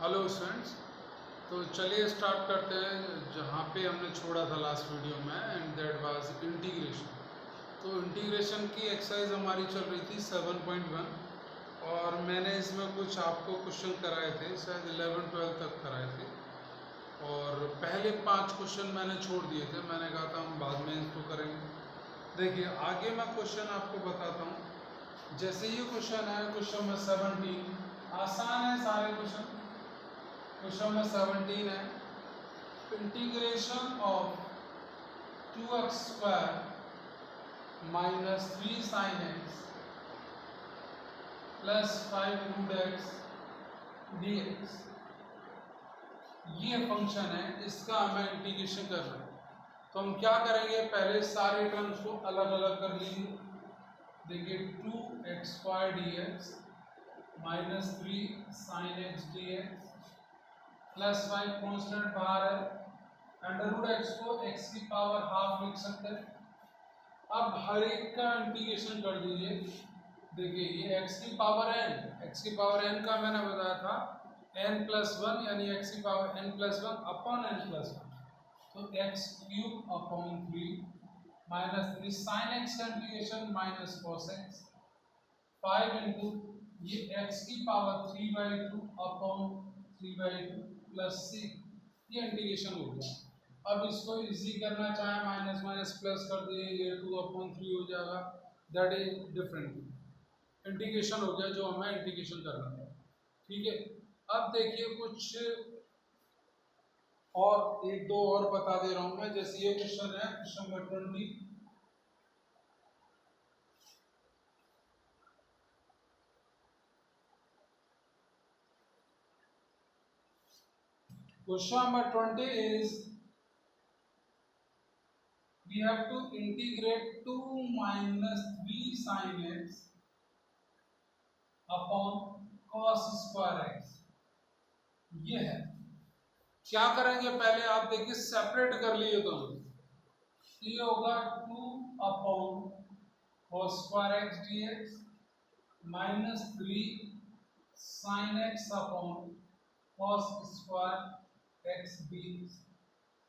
Hello students. तो चलिए start करते हैं जहाँ पे हमने छोड़ा था लास्ट वीडियो में, एंड दैट वाज इंटीग्रेशन। तो इंटीग्रेशन की एक्सरसाइज हमारी चल रही थी 7.1 और मैंने इसमें कुछ आपको क्वेश्चन कराए थे, शायद 11-12 तक कराए थे। और पहले 5 क्वेश्चन मैंने छोड़ दिए थे, मैंने कहा था हम बाद में इसको करेंगे। देखिए आगे मैं क्वेश्चन आपको बताता हूँ। जैसे ये क्वेश्चन है, क्वेश्चन नंबर 17, आसान है सारे क्वेश्चन। क्वेश्चन नंबर 17 है, integration of 2x square minus 3 sin x plus 5 root x dx। ये फंक्शन है, इसका हमें इंटीग्रेशन करना है। तो हम क्या करेंगे, पहले सारे टर्म्स को अलग अलग कर लीजिए। देखिए 2x square dx minus 3 sin x dx plus 5 constant बाहर है, अंडर रूट एक्स को x की पावर हाफ लिख सकते हैं। अब हर एक का इंटीग्रेशन कर दीजिए। देखिए ये x की पावर n का मैंने बताया था n+1, यानी x की पावर n+1 अपॉन n+1, तो x cube upon 3 minus 3 sin x का integration minus cos x 5 into ये x की पावर 3/2 अपॉन 3/2 प्लस c, ये इंटीग्रेशन हो गया। अब इसको इजी करना चाहे माइनस माइनस प्लस कर दिए, ये 2/3 हो जाएगा। दैट इज डिफरेंट इंटीग्रेशन हो गया जो हमें इंटीग्रेशन करना है। ठीक है, अब देखिए कुछ और एक दो और बता दे रहा हूं मैं। जैसे ये क्वेश्चन है, question number 20, question number 20 is we have to integrate 2 minus 3 sin x upon cos square x। ये है, क्या करेंगे पहले आप देखिए, सेपरेट कर लिए दोनों। ये होगा 2 upon cos square x dx minus 3 sin x upon cos square x dx।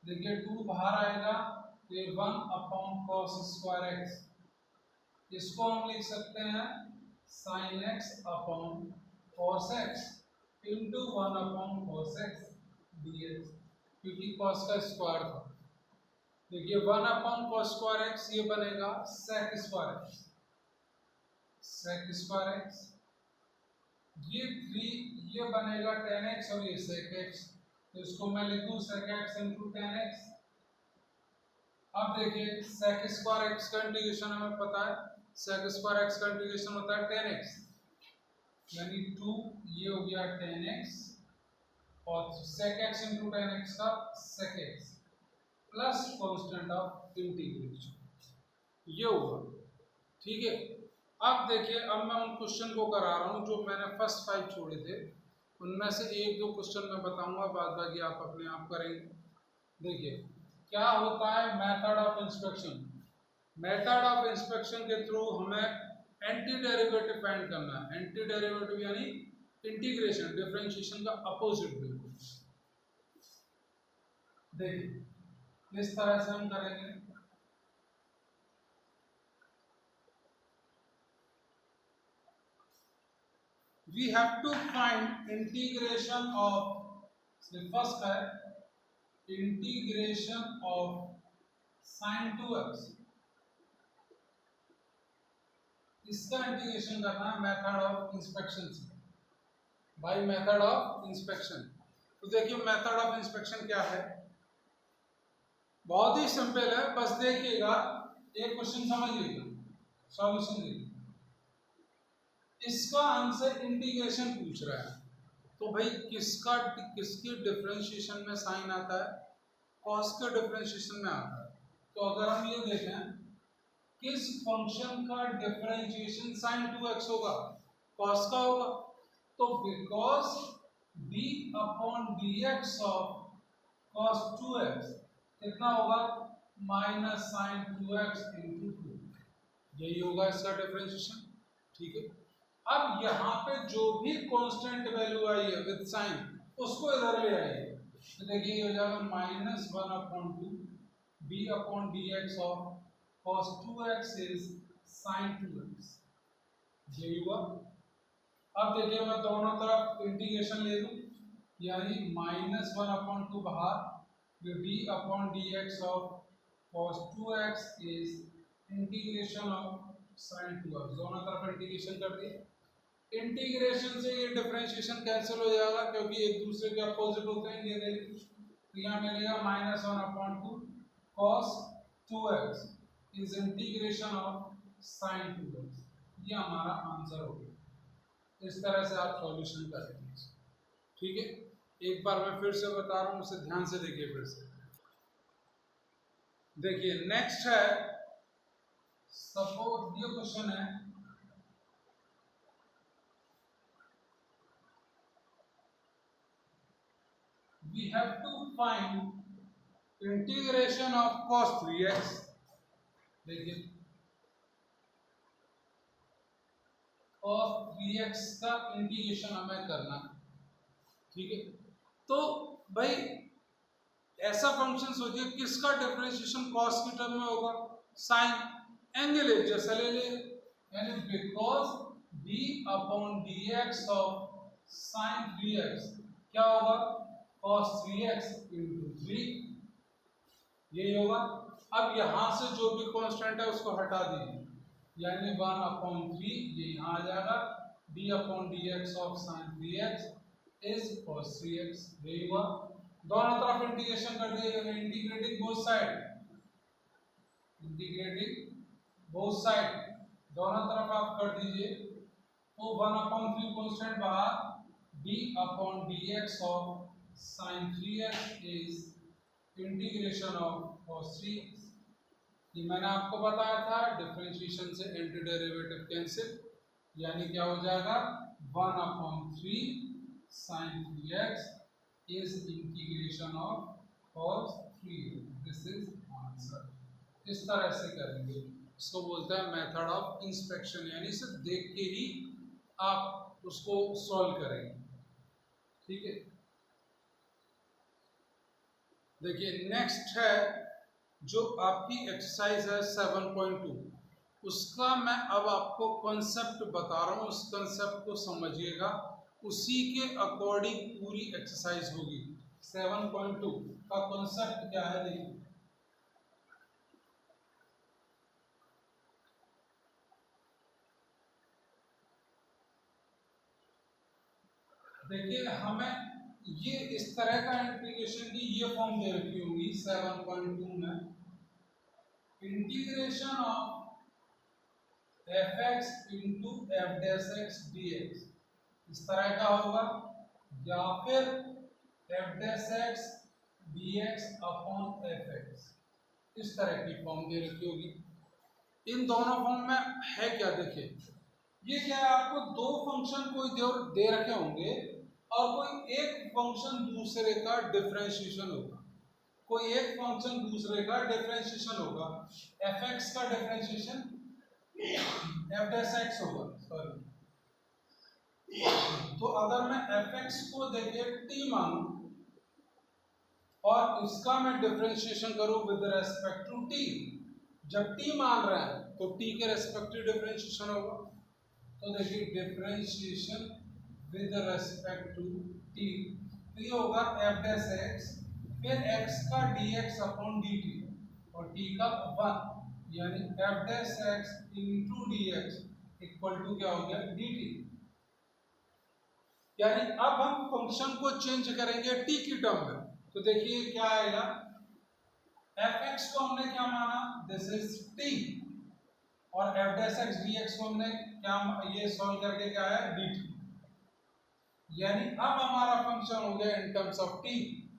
देखिए 2 बाहर आएगा तो ये 1 अपॉन cos स्क्वायर x, इसको हम लिख सकते हैं sin x upon cos x into 1 upon cos x dx, क्योंकि cos का स्क्वायर था। देखिए 1 अपॉन cos स्क्वायर x ये बनेगा sec square x, sec square x। ये 3 ये बनेगा tan x और ये sec x, तो इसको मैं लिखूं sec x into tan x। अब देखिए sec स्क्वायर x का इंटीग्रेशन हमें पता है, sec स्क्वायर x का इंटीग्रेशन होता है tan x, यानी 2 ये हो गया tan x और sec x into tan x का sec x plus constant of integration, ये होगा। ठीक है, अब देखिए अब मैं उन क्वेश्चन को करा रहा हूँ जो मैंने फर्स्ट 5 छोड़े थे, उनमें से एक दो क्वेश्चन मैं बताऊंगा, बाद बाकी आप अपने आप करेंगे। देखिए क्या होता है method of inspection. Method of inspection के थ्रू हमें एंटी डेरिवेटिव फाइंड करना है। एंटी डेरिवेटिव यानी इंटीग्रेशन, डिफरेंशिएशन का अपोजिट बिल्कुल। देखिए इस तरह से हम करेंगे। We have to find integration of, the first है integration of sin 2x, इसका इंटीग्रेशन करना है मेथड ऑफ इंस्पेक्शन से, बाय मेथड ऑफ इंस्पेक्शन। तो देखिए मेथड ऑफ इंस्पेक्शन क्या है, बहुत ही सिंपल है, बस देखिएगा एक क्वेश्चन समझ लीजिए, सॉल्यूशन देखिए। इसका आंसर इंटीग्रेशन पूछ रहा है, तो भाई किसकी डिफरेंशिएशन में साइन आता है, कॉस के डिफरेंशिएशन में आता है। तो अगर हम ये देखें किस फंक्शन का डिफरेंशिएशन sin 2x होगा, कॉस का होगा, तो because d upon dx of cos 2x कितना होगा, माइनस sin 2x इंटू 2, यही होगा इसका डिफरेंशिएशन। ठीक है, अब यहाँ पे जो भी कांस्टेंट वैल्यू आई है विद साइन, उसको इधर ले आइए, तो देखिए ये हो जाएगा -1/2 b/dx of cos 2x is sin 2x, यही हुआ। अब देखिए मैं दोनों तरफ इंटीग्रेशन ले लूं, यानी -1/2 बाहर, ये b/dx of cos 2x is integration of sin 2x, दोनों तरफ इंटीग्रेशन कर दिए। इंटीग्रेशन से ये डिफरेंशिएशन कैंसिल हो जाएगा क्योंकि एक दूसरे के अपोजिट होते हैं, ये देखिए, तो यहाँ मिलेगा -1/2 cos 2x is integration of sin 2x, ये हमारा आंसर हो गया। इस तरह से आप सॉल्यूशन करेंगे, ठीक है। एक बार मैं फिर से बता रहा हूँ, उसे ध्यान से देखिए फिर से। देखिए नेक्स्ट है, सपोज ये क्वेश्चन है, we have to find integration of cos 3x। देखिए cos 3x का इंटीग्रेशन हमें करना है, ठीक है। तो भाई ऐसा फंक्शन सोचिए किसका डिफरेंशिएशन cos की टर्म में होगा, साइन, एंगल एक जैसा ले ले, यानी because b/dx of sin 3x क्या होगा, cos 3x into 3, यही होगा। अब यहां से जो भी कांस्टेंट है उसको हटा दीजिए, यानी 1/3 ये यहाँ आ जाएगा, b/dx of sin 3x is cos 3x, यही हुआ। दोनों तरफ इंटीग्रेशन कर दिए, integrating both side, integrating both side, दोनों तरफ आप कर दीजिए, तो 1/3 कांस्टेंट बाहर, b/dx of sin 3x is integration of cos 3x। ये मैंने आपको बताया था, डिफरेंशिएशन से एंटी डेरिवेटिव कैंसिल, यानी क्या हो जाएगा, 1/3 sin 3x is integration of cos 3x, this is answer. इस तरह से करेंगे, इसको बोलते हैं मेथड ऑफ इंस्पेक्शन, यानी सिर्फ देख के ही आप उसको सॉल्व करेंगे, ठीक है। देखिए नेक्स्ट है जो आपकी एक्सरसाइज है 7.2, उसका मैं अब आपको कॉन्सेप्ट बता रहा हूँ, उस कॉन्सेप्ट को समझिएगा, उसी के अकॉर्डिंग पूरी एक्सरसाइज होगी। 7.2 का कॉन्सेप्ट क्या है, देखिए हमें ये इस तरह का इंटीग्रेशन की ये फॉर्म दे रखी होगी 7.2 में, integration of fx into F dash x dx, इस तरह का होगा, या फिर F dash x dx upon fx, इस तरह की फॉर्म दे रखी होगी। इन दोनों फॉर्म में है क्या, देखिए ये क्या है, आपको दो फंक्शन कोई दे रखे होंगे और कोई एक फंक्शन दूसरे का डिफरेंशिएशन होगा, कोई एक फंक्शन दूसरे का डिफरेंशिएशन होगा, fx का डिफरेंशिएशन एफ डैश एक्स होगा, सॉरी। तो अगर मैं fx को देखिए t मानूं और इसका मैं डिफरेंशिएशन करूं विद रेस्पेक्ट टू t, जब t मान रहे हैं तो t के रेस्पेक्टिव डिफरेंशिएशन होगा, तो देखिए differentiation with respect to t, तो ये होगा एफ डैश एक्स, फिर x का dx अपॉन dt और t का 1, यानी F dash X into dx equal to क्या हो गया, dt। यानी अब हम फंक्शन को चेंज करेंगे t की टर्म में, तो देखिए क्या आएगा, fx को हमने क्या माना, दिस इज t, और एफ डैश एक्स dx को हमने क्या, ये सॉल्व करके क्या है, dt। यानी अब हमारा फंक्शन हो गया इन टर्म्स ऑफ t,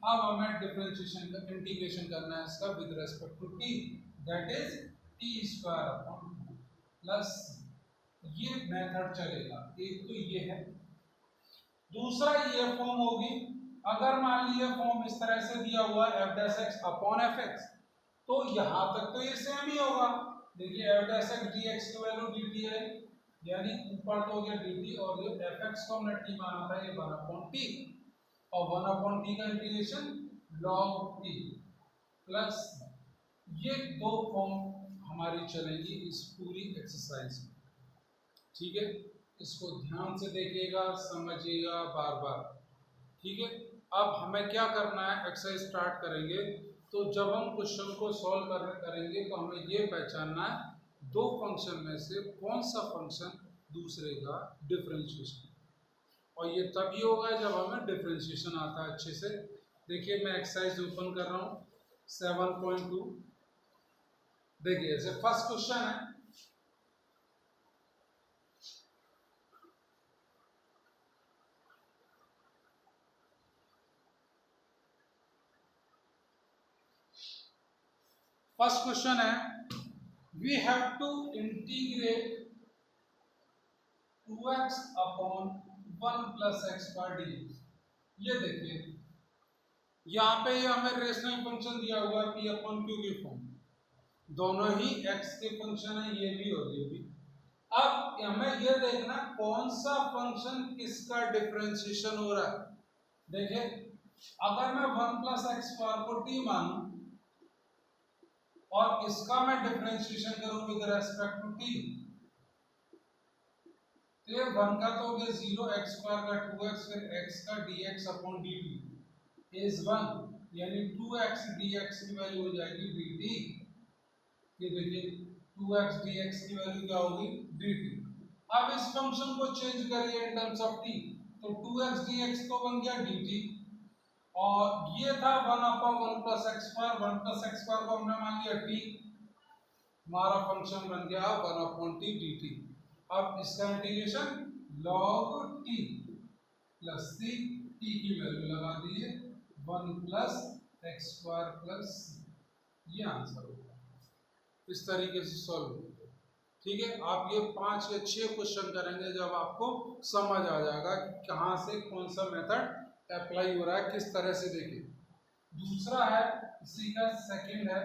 अब हमें डिफरेंशिएशन का इंटीग्रेशन करना है इसका with respect to t, that is t square upon plus, ये मेथड चलेगा। एक तो ये है, दूसरा ये फॉर्म होगी, अगर मान लीजिए फॉर्म इस तरह से दिया हुआ है F dash x upon F x, तो यहां तक तो ये सेम ही होगा, देखिए एफ डैश एक्स dx की वैल्यू dt है, यानी ऊपर तो हो गया dt और ये fx को हमने t माना था, ये 1/t, और 1/t का इंटीग्रेशन log t प्लस, ये दो फॉर्म हमारी चलेगी इस पूरी एक्सरसाइज में। ठीक है, इसको ध्यान से देखिएगा, समझिएगा बार बार। ठीक है, अब हमें क्या करना है, एक्सरसाइज स्टार्ट करेंगे तो जब हम क्वेश्चन को सॉल्व करेंगे तो हमें ये पहचानना है दो फंक्शन में से कौन सा फंक्शन दूसरे का डिफरेंशिएशन, और ये तभी होगा जब हमें डिफरेंशिएशन आता है अच्छे से। देखिए मैं एक्सरसाइज ओपन कर रहा हूँ 7.2। देखिए ऐसे फर्स्ट क्वेश्चन है, फर्स्ट क्वेश्चन है we have to integrate 2x upon 1 plus X पर डी। ये देखिए यहाँ पे ये हमें रेशनल फंक्शन दिया हुआ है पी अपॉन क्यू की फॉर्म, दोनों ही x के फंक्शन है, ये भी और ये भी। अब हमें ये देखना कौन सा फंक्शन किसका डिफरेंशिएशन हो रहा है। देखिए अगर मैं 1 प्लस एक्स स्क्वायर को t मानूं और इसका मैं डिफरेंशिएशन करूं विद रेस्पेक्ट टू t, तो ये 1 का तो हो गया 0, एक्स स्क्वायर का 2x, फिर x का dx अपॉन dt इज 1, यानी 2x dx की वैल्यू हो जाएगी dt। ये देखिए 2x dx की वैल्यू क्या होगी dt। अब इस फंक्शन को चेंज करिए इन टर्म्स ऑफ t, तो 2x dx तो बन गया dt, और ये था 1 upon 1 plus x square, 1 plus x square को हमने मान लिया t, हमारा फंक्शन बन गया 1 अपॉन t dt। अब इसका integration log t plus c, t की वैल्यू लगा दीजिए 1 प्लस एक्स स्क्वायर प्लस, ये आंसर होगा। इस तरीके से सॉल्व होगा। ठीक है, आप ये 5 या 6 क्वेश्चन करेंगे जब आपको समझ आ जाएगा कि कहाँ से कौन सा मेथड अप्लाई हो रहा है, किस तरह से। देखिए दूसरा है, इसी का सेकंड है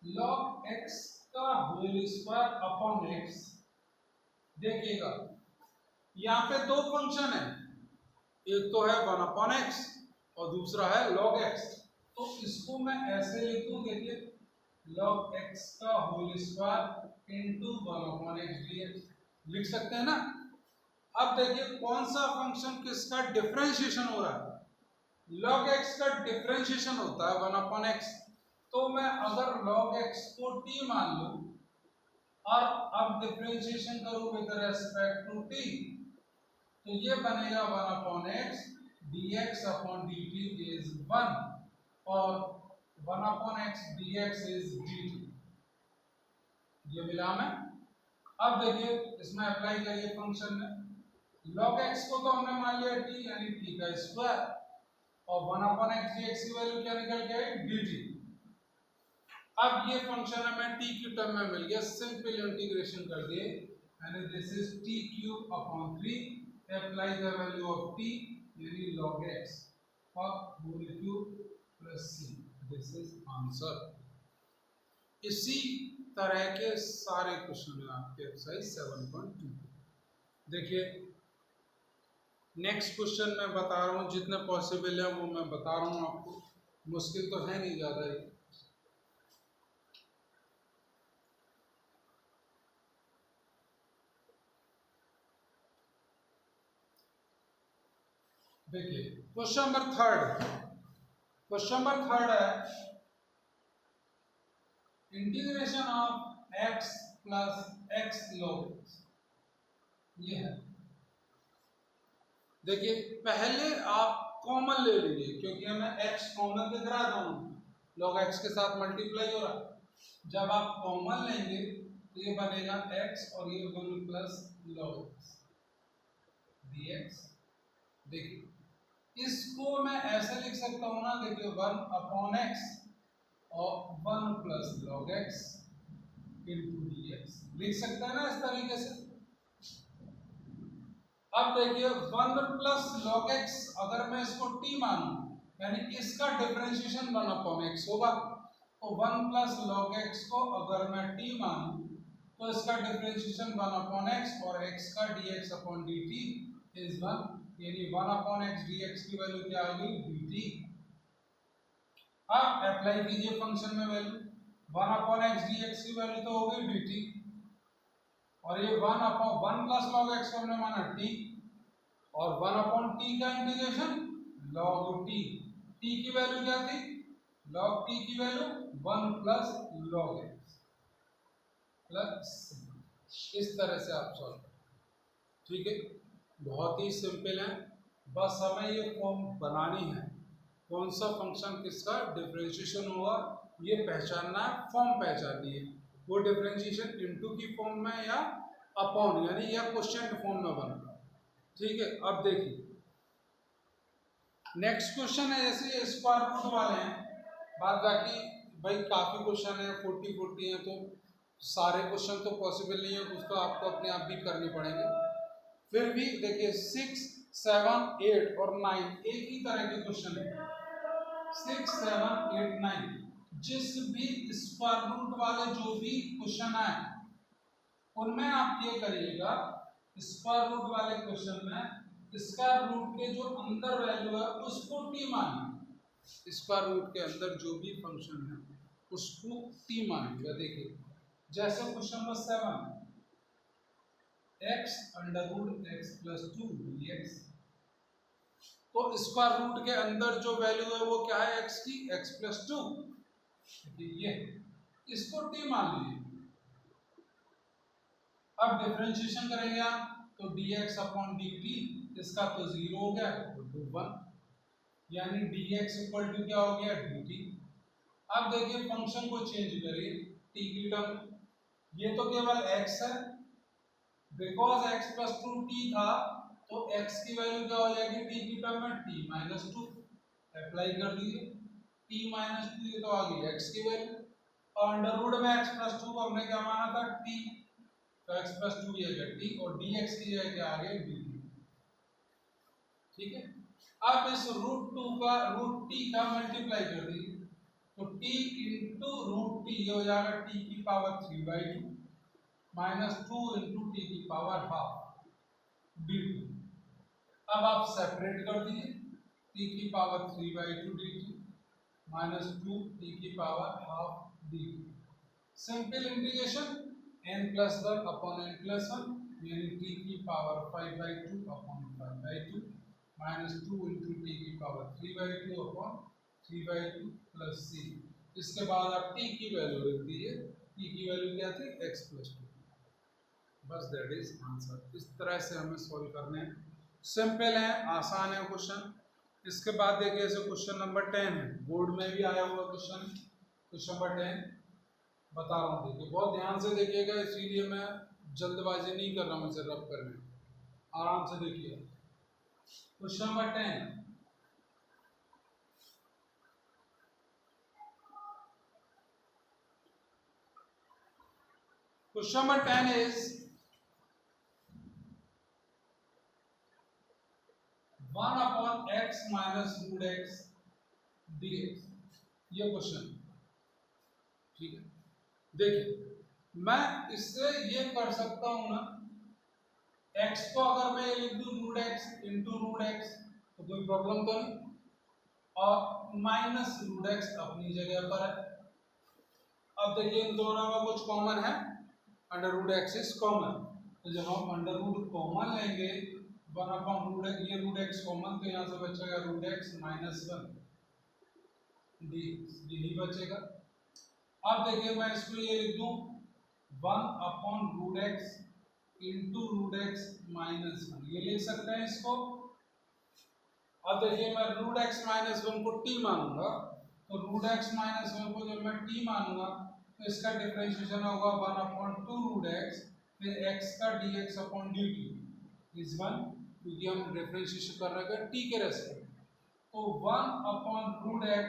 log x का होल स्क्वायर अपॉन x। देखिएगा यहाँ पे दो फंक्शन है, एक तो है 1 अपॉन x और दूसरा है log x, तो इसको मैं ऐसे लिखूं, देखिए log x का whole square into 1 upon x dx लिख सकते हैं ना। अब देखिए कौन सा फंक्शन किसका डिफरेंशिएशन हो रहा है, log x का डिफरेंशिएशन होता है 1 अपॉन x, तो मैं अगर log x को t मान लूं और अब डिफरेंशिएशन करूं विद रेस्पेक्ट टू t, तो ये बनेगा 1 upon x dx upon dt is 1, और 1 upon x dx is dt, ये मिला मैं। अब देखिए इसमें अप्लाई करिए फंक्शन में, log x को तो हमने मान लिया t, यानी t का स्क्वायर, और 1 अपॉन x dx की वैल्यू क्या निकल के आई dt। अब ये फंक्शन हमें t की टर्म में मिल गया, सिंपल इंटीग्रेशन कर दिए, यानी this is t cube upon 3, apply the value of t यानी log x और whole cube plus c, this is answer. इसी तरह के सारे क्वेश्चन हैं आपके एक्सरसाइज 7.2। देखिए नेक्स्ट क्वेश्चन मैं बता रहा हूँ, जितने पॉसिबल है वो मैं बता रहा हूँ आपको, मुश्किल तो है नहीं ज़्यादा ही। देखिए क्वेश्चन नंबर थर्ड है integration of x plus x log x, ये है। देखिए पहले आप कॉमन ले लीजिए, क्योंकि हमें x कॉमन दिख रहा है, दोनों log x के साथ मल्टीप्लाई हो रहा है। जब आप कॉमन लेंगे तो ये बनेगा x और ये 1 प्लस log x dx। देखिए इसको मैं ऐसे लिख सकता हूं ना, देखिए 1 अपॉन x और 1 plus log x into dx लिख सकते हैं ना इस तरीके से। अब देखिए 1 प्लस log x अगर मैं इसको t मानूं, यानी इसका डिफरेंशिएशन 1 अपॉन x होगा, तो 1 प्लस log x को अगर मैं t मानूं तो इसका डिफरेंशिएशन 1 अपॉन x और x का dx अपॉन dt इज 1, यानी 1/x dx की वैल्यू क्या आ गई dt। अब अप्लाई कीजिए फंक्शन में वैल्यू, 1/x dx की वैल्यू तो हो गई dt, और ये 1 प्लस लॉग x को हमने माना t, और 1/t का इंटीग्रेशन log t। t की वैल्यू क्या थी, log t की value 1 plus log x plus, इस तरह से आप सॉल्व करें। ठीक है, बहुत ही सिंपल है, बस हमें ये फॉर्म बनानी है, कौन सा फंक्शन किसका डिफरेंशिएशन होगा ये पहचानना है, फॉर्म पहचाननी है, वो डिफरेंशिएशन इनटू की फॉर्म में या अपॉन यानी या क्वेश्चन फॉर्म में बनेगा। ठीक है, अब देखिए नेक्स्ट क्वेश्चन है, जैसे स्क्वायर रूट वाले हैं, बाद बाकी भाई काफी क्वेश्चन है 40 है, तो सारे क्वेश्चन तो पॉसिबल नहीं है, कुछ तो आपको अपने आप भी करने पड़ेंगे। फिर भी देखिए 6, 7, 8 और 9 एक ही तरह के क्वेश्चन है, 6, 7, 8, 9, जिस भी स्क्वायर रूट वाले जो भी क्वेश्चन आए उनमें आप ये करिएगा, स्क्वायर रूट वाले क्वेश्चन में स्क्वायर रूट के जो अंदर वैल्यू है उसको t मानिए, स्क्वायर रूट के अंदर जो भी फंक्शन है उसको t मानिएगा। देखिए जैसे question number 7, x √x + 2 dx, तो स्क्वायर रूट के अंदर जो वैल्यू है वो क्या है x की, x + 2, ये इसको t मान लीजिए। अब डिफरेंशिएशन करेंगे आप तो dx/dt, इसका तो 0 हो गया तो 1, यानी dx = क्या हो गया dt। अब देखिए फंक्शन को चेंज करिए t की टर्म, ये तो केवल x है, बिकॉज x + 2t था तो x की वैल्यू क्या हो जाएगी t की टर्म में t - 2, अप्लाई कर दीजिए, t - 2 ये तो आ गई x की वैल्यू, और अंडर रूट में x + 2 को हमने क्या माना था t, तो x + 2 ये है t, और dx की जगह क्या आ गई dt। ठीक है, अब इस √2 का √t का मल्टीप्लाई कर दीजिए, तो t × √t ये हो जाएगा t की पावर 3/2 -2 × t की पावर ½ dt। अब आप सेपरेट कर दीजिए, t की पावर 3/2 dt -2 t की power ½ dt, simple integration n+1/n+1 यानी t की पावर 5/2/5/2 -2 × t की पावर 3/2/3/2 प्लस c। इसके बाद आप t की वैल्यू रख दीजिए, t की वैल्यू क्या थी x + 2, बस दैट इज आंसर। इस तरह से हमें सॉल्व करने हैं, सिंपल है, आसान है क्वेश्चन। इसके बाद देखिए जैसे क्वेश्चन नंबर 10 है, बोर्ड में भी आया हुआ क्वेश्चन, क्वेश्चन नंबर 10 बता रहा हूँ, देखिए बहुत ध्यान से देखिएगा, इसीलिए मैं जल्दबाजी नहीं कर रहा हूँ इसे रब करने, आराम से देखिए। Question number 10, question number 10 is 1/x - √x dx, ये क्वेश्चन। ठीक है, देखिए मैं इससे ये कर सकता हूं ना, x को अगर मैं ये लिख दूं √x × √x तो कोई प्रॉब्लम तो नहीं, और -√x अपनी जगह पर है। अब देखिए इन दोनों में कुछ कॉमन है, √x इज कॉमन, तो जब हम √ कॉमन लेंगे 1/√x, ये √x कॉमन, तो यहाँ से बचेगा √x -1 dx, यही बचेगा। अब देखिए मैं इसको ये लिख दूं 1/√x × √x -1, ये लिख सकते हैं इसको। अब देखिए मैं √x -1 को t मानूंगा, तो √x -1 को जब मैं t मानूंगा तो इसका डिफरेंशिएशन होगा 1/2√x, फिर x का dx/dt इज 1, क्योंकि हम डिफरेंशिएशन कर रहे हैं t के रेस्पेक्ट, तो 1/√x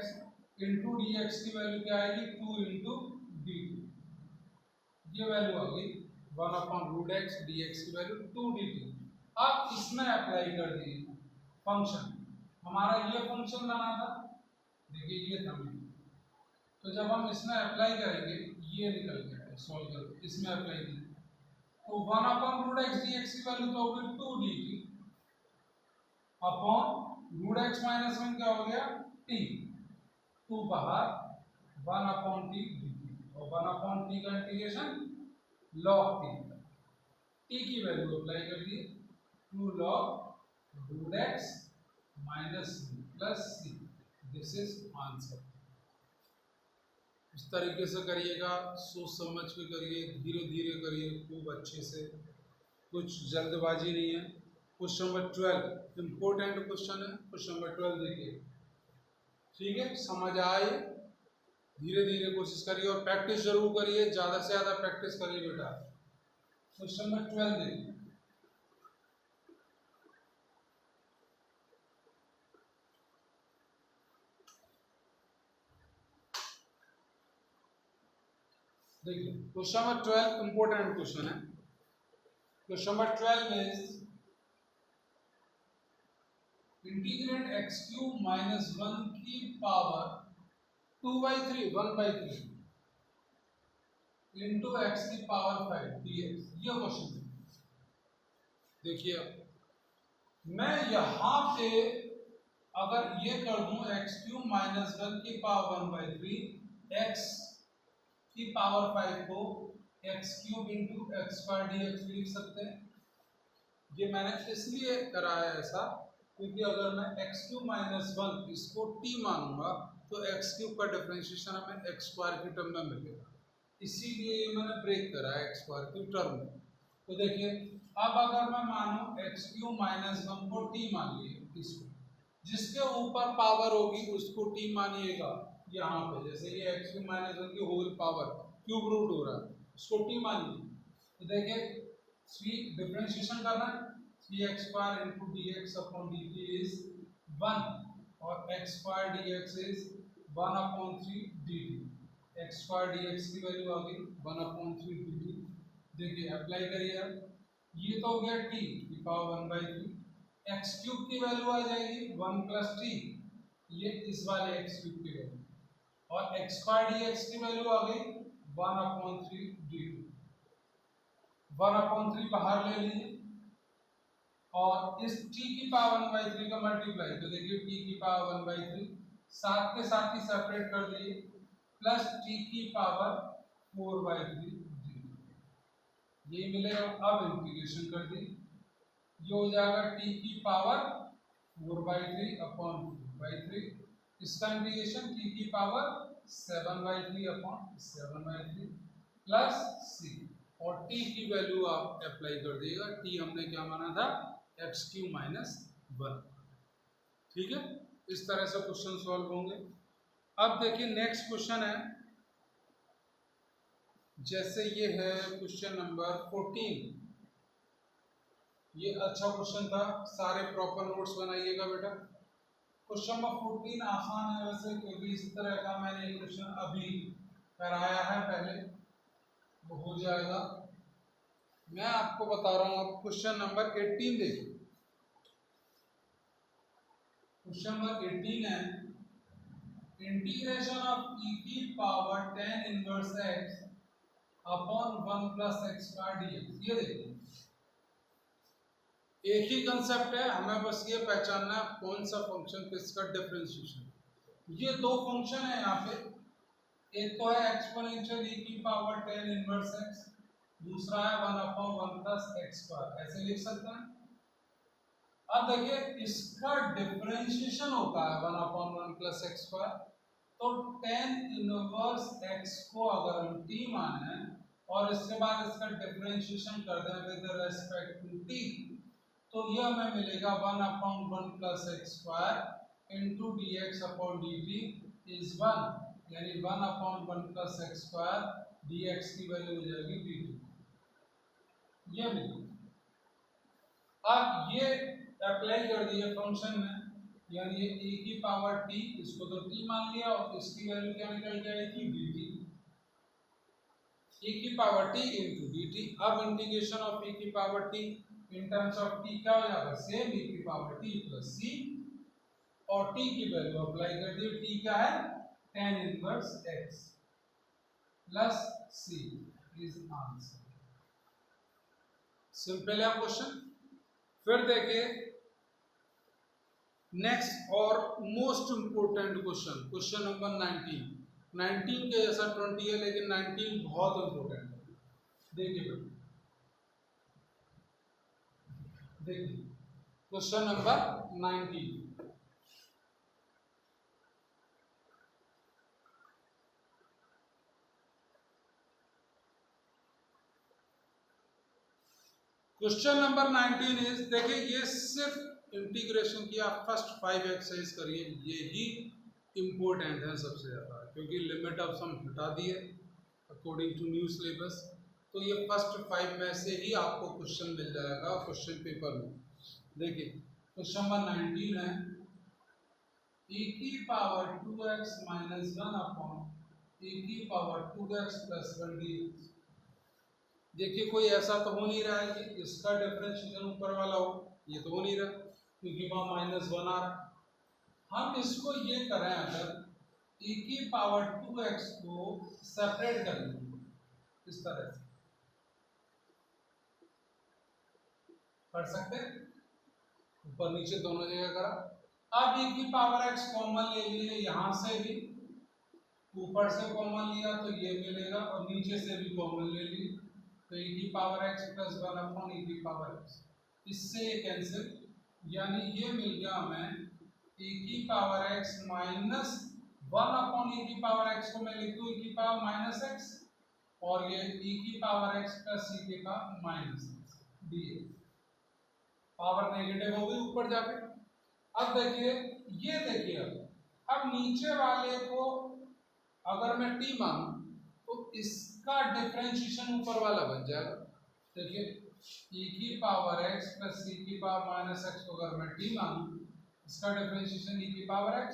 × dx की वैल्यू क्या आएगी 2 × dt, ये वैल्यू आ गई 1/√x dx की वैल्यू 2 dt। अब इसमें अप्लाई कर दीजिए फंक्शन, हमारा ये फंक्शन बना था, देखिए ये था, तो जब हम इसमें अप्लाई करेंगे ये निकल गया सॉल्व करके, इसमें अप्लाई कीजिए तो 1/√x dx की वैल्यू तो होगी 2 dt, upon root x minus one क्या हो गया टी, टू बाहर, one upon t d t, और वन अपॉन टी का इंटीग्रेशन लॉग टी, टी की वैल्यू अप्लाई कर दी, two log root x minus plus c, this is answer. इस तरीके से करिएगा, सोच समझ के करिए, धीरे धीरे करिए, खूब अच्छे से, कुछ जल्दबाजी नहीं है। क्वेश्चन नंबर 12 इंपॉर्टेंट क्वेश्चन है, क्वेश्चन नंबर 12 देखिए, ठीक है, समझ आए, धीरे धीरे कोशिश करिए और प्रैक्टिस जरूर करिए, ज़्यादा से ज़्यादा प्रैक्टिस करिए बेटा। क्वेश्चन नंबर 12 देखिए, देखिए क्वेश्चन नंबर 12 इंपॉर्टेंट क्वेश्चन है। क्वेश्चन नंबर 12 में इंटीग्रेट एक्स क्यूब माइनस 1 की पावर 2/3 1/3 इंटू एक्स की पावर 5 dx, ये क्वेश्चन है। देखिए मैं यहाँ पे अगर ये कर दूं एक्स क्यूब माइनस 1 की पावर 1/3 एक्स की पावर 5 को x cube into x square dx लिख सकते हैं। ये मैंने इसलिए करा है ऐसा क्योंकि अगर मैं एक्स क्यूब माइनस 1 इसको t मानूंगा तो एक्स क्यूब का डिफरेंशिएशन हमें एक्स स्क्वायर की टर्म में मिलेगा, इसीलिए ये मैंने ब्रेक करा है एक्स स्क्वायर की टर्म में। तो देखिए अब अगर मैं मानूं एक्स क्यूब माइनस 1 को t मान लिए, इसको जिसके ऊपर पावर होगी उसको t मानिएगा, यहाँ पे जैसे ये एक्स क्यूब माइनस 1 की होल पावर क्यूब रूट हो रहा है, उसको t मानिए। तो देखिए डिफरेंशिएशन करना, 3x square into D x upon D T is 1 और x square D x is 1 upon 3 D T, x square D x की वैल्यू आ गई 1 अपॉन 3 डी टी। देखिए अप्लाई करिए, ये तो हो गया t की पावर 1/3, एक्स क्यूब की वैल्यू आ जाएगी 1 प्लस टी, ये इस वाले एक्स क्यूब की वैल्यू, और एक्स स्क्वायर डी एक्स की वैल्यू आ गई 1 अपॉन 3 डी टी, 1 अपॉन 3 बाहर ले लीजिए और इस t की पावर 1/3 का मल्टीप्लाई, तो देखिए t की पावर 1/3 साथ के साथ ही सेपरेट कर दिए, प्लस t की पावर 4/3 ये मिलेगा। अब इंटीग्रेशन कर दी, ये हो जाएगा t की पावर 4/3 अपॉन 4/3, इसका इंटीग्रेशन t की पावर 7/3 अपॉन 7/3 प्लस c, और t की वैल्यू आप अप्लाई कर दिएगा, t हमने क्या माना था एक्स क्यू माइनस 1, ठीक है। इस तरह से क्वेश्चन सॉल्व होंगे। अब देखिए नेक्स्ट क्वेश्चन है, जैसे ये है क्वेश्चन नंबर 14, ये अच्छा क्वेश्चन था, सारे प्रॉपर नोट्स बनाइएगा बेटा। क्वेश्चन नंबर 14 आसान है वैसे, क्योंकि इस तरह का मैंने एक क्वेश्चन अभी कराया है पहले, वो हो जाएगा। मैं आपको बता रहा हूँ, अब क्वेश्चन नंबर 18 देखिए, क्वेश्चन नंबर 18 है इंटीग्रेशन ऑफ e की power tan inverse x upon 1 plus x square dx। ये देखिए एक ही कंसेप्ट है, हमें बस ये पहचानना है कौन सा फंक्शन किसका डिफरेंशिएशन। ये दो फंक्शन है यहाँ पे, एक तो है एक्सपोनेंशियल e की पावर tan इनवर्स x, दूसरा है 1 अपॉन 1 प्लस एक्स स्क्वायर, ऐसे लिख सकते हैं। अब देखिए इसका डिफरेंशिएशन होता है 1 अपॉन 1 प्लस एक्स स्क्वायर, तो tan इनवर्स x को अगर हम t माने और इसके बाद इसका डिफरेंशिएशन कर दें विद रेस्पेक्ट टू t, तो ये हमें मिलेगा 1 upon 1 plus x square into D x upon D T is 1, यानी 1 upon 1 plus x square D x की वैल्यू हो जाएगी डी टी, ये मिलेगी। अब ये अप्लाई कर दिए फंक्शन में, यानी ये e की पावर t, इसको तो t मान लिया और इसकी वैल्यू क्या निकल के आएगी dt, e की पावर t इंटू dt। अब इंटीग्रेशन ऑफ e की power t in terms of t क्या हो जाएगा, सेम e की पावर t प्लस c, और t की वैल्यू अप्लाई कर दी, t क्या है tan inverse x plus c is answer. Simple है क्वेश्चन। फिर देखिए नेक्स्ट और most important question, question number 19 के जैसा 20 है लेकिन 19 बहुत इंपोर्टेंट है। देखिए question number 19। Question number 19 is, देखिए ये सिर्फ इंटीग्रेशन की आप फर्स्ट 5 एक्सरसाइज करिए, ये ही इम्पोर्टेंट है सबसे ज़्यादा, क्योंकि लिमिट ऑफ सम हटा दिए अकॉर्डिंग टू न्यू सिलेबस। तो ये फर्स्ट 5 में से ही आपको क्वेश्चन मिल जाएगा क्वेश्चन पेपर में। देखिए क्वेश्चन नंबर 19 है, e की power 2x minus 1 upon e की पावर 2x प्लस 1 dx। देखिए कोई ऐसा तो हो नहीं रहा है कि इसका डिफरेंशिएशन ऊपर वाला हो, ये तो हो नहीं रहा क्योंकि वहाँ -1 आ रहा। हम इसको ये करें, अगर e की पावर 2x को सेपरेट कर लेंगे इस तरह से, कर सकते हैं, ऊपर नीचे दोनों जगह करा। अब e की पावर x कॉमन ले लिए, यहाँ से भी ऊपर से कॉमन लिया तो ये मिलेगा और नीचे से भी कॉमन ले लिए, तो e की power x plus 1 upon e की पावर x, इससे ये कैंसिल, यानी ये मिल गया हमें e की power x minus 1 upon e की पावर x को मैं लिख दूं e की पावर माइनस x, और ये e की पावर x प्लस e की power minus x dx। Power negative हो गई ऊपर जाके। अब देखिए, ये देखिए अब नीचे वाले को अगर मैं t मानूं तो इसका डिफरेंशिएशन ऊपर वाला बन जाएगा। देखिए e की पावर x प्लस e की पावर माइनस x को अगर मैं t मानूं, इसका डिफरेंशिएशन e की पावर x,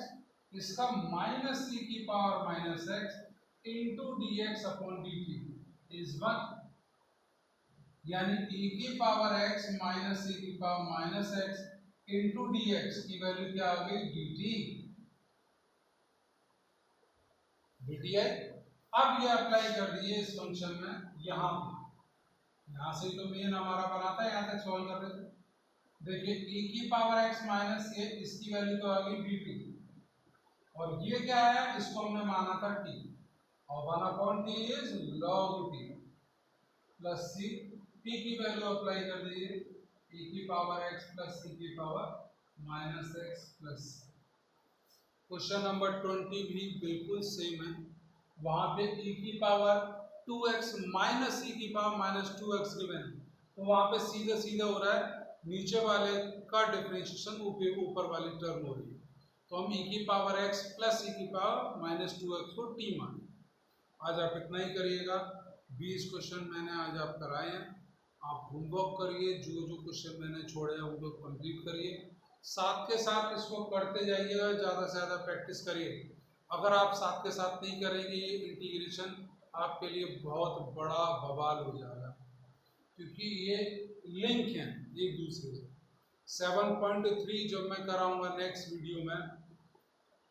इसका माइनस e की power minus x into dx upon dt is 1, यानी e की पावर x माइनस e की power minus x into dx की वैल्यू क्या आ गई, dt आई। अब ये अप्लाई कर दिए इस फंक्शन में, यहाँ से तो मेन हमारा बनाता है, यहाँ तक सॉल्व कर रहे थे। देखिए e की पावर x माइनस a, इसकी वैल्यू तो आ गई dt, और ये क्या है, इसको हमने माना था t, और 1 upon t is log t plus c, t की वैल्यू अप्लाई कर दीजिए e की पावर x प्लस c की power minus x plus. Question number 20 भी बिल्कुल सेम है, वहां पे e की पावर 2x माइनस e की पावर माइनस 2x गिवन है, तो वहां पे सीधे सीधे हो रहा है, नीचे वाले का डिफरेंशिएशन ऊपर वाली टर्म हो रही है, तो हम e की पावर x प्लस e की पावर माइनस 2x को t माने। आज आप इतना ही करिएगा, 20 क्वेश्चन मैंने आज आप कराए हैं, आप होमवर्क करिए, जो जो क्वेश्चन मैंने छोड़े हैं उनको कंप्लीट करिए, साथ के साथ इसको करते जाइएगा, ज़्यादा से ज़्यादा प्रैक्टिस करिए। अगर आप साथ के साथ नहीं करेंगे, ये इंटीग्रेशन आपके लिए बहुत बड़ा बवाल हो जाएगा, क्योंकि ये लिंक हैं एक दूसरे से। 7.3 जब मैं कराऊंगा नेक्स्ट वीडियो में,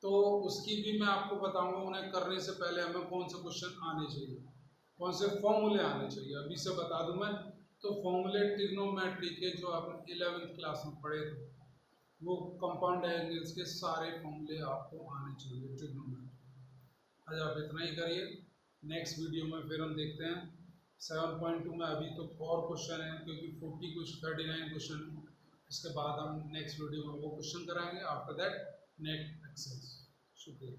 तो उसकी भी मैं आपको बताऊंगा, उन्हें करने से पहले हमें कौन से क्वेश्चन आने चाहिए, कौन से फॉर्मूले आने चाहिए, अभी से बता दूं मैं। तो फॉर्मूले ट्रिग्नोमेट्री के जो आपने 11वीं क्लास में पढ़े थे, वो कंपाउंड एंगल्स के सारे फॉर्मूले आपको आने चाहिए ट्रिग्नोमेट्री। आज आप इतना ही करिए, नेक्स्ट वीडियो में फिर हम देखते हैं 7.2 में। अभी तो और क्वेश्चन है, क्योंकि 39 क्वेश्चन है, इसके बाद हम नेक्स्ट वीडियो में वो क्वेश्चन कराएंगे, आफ्टर दैट नेक्स्ट एक्सरसाइज। शुक्रिया।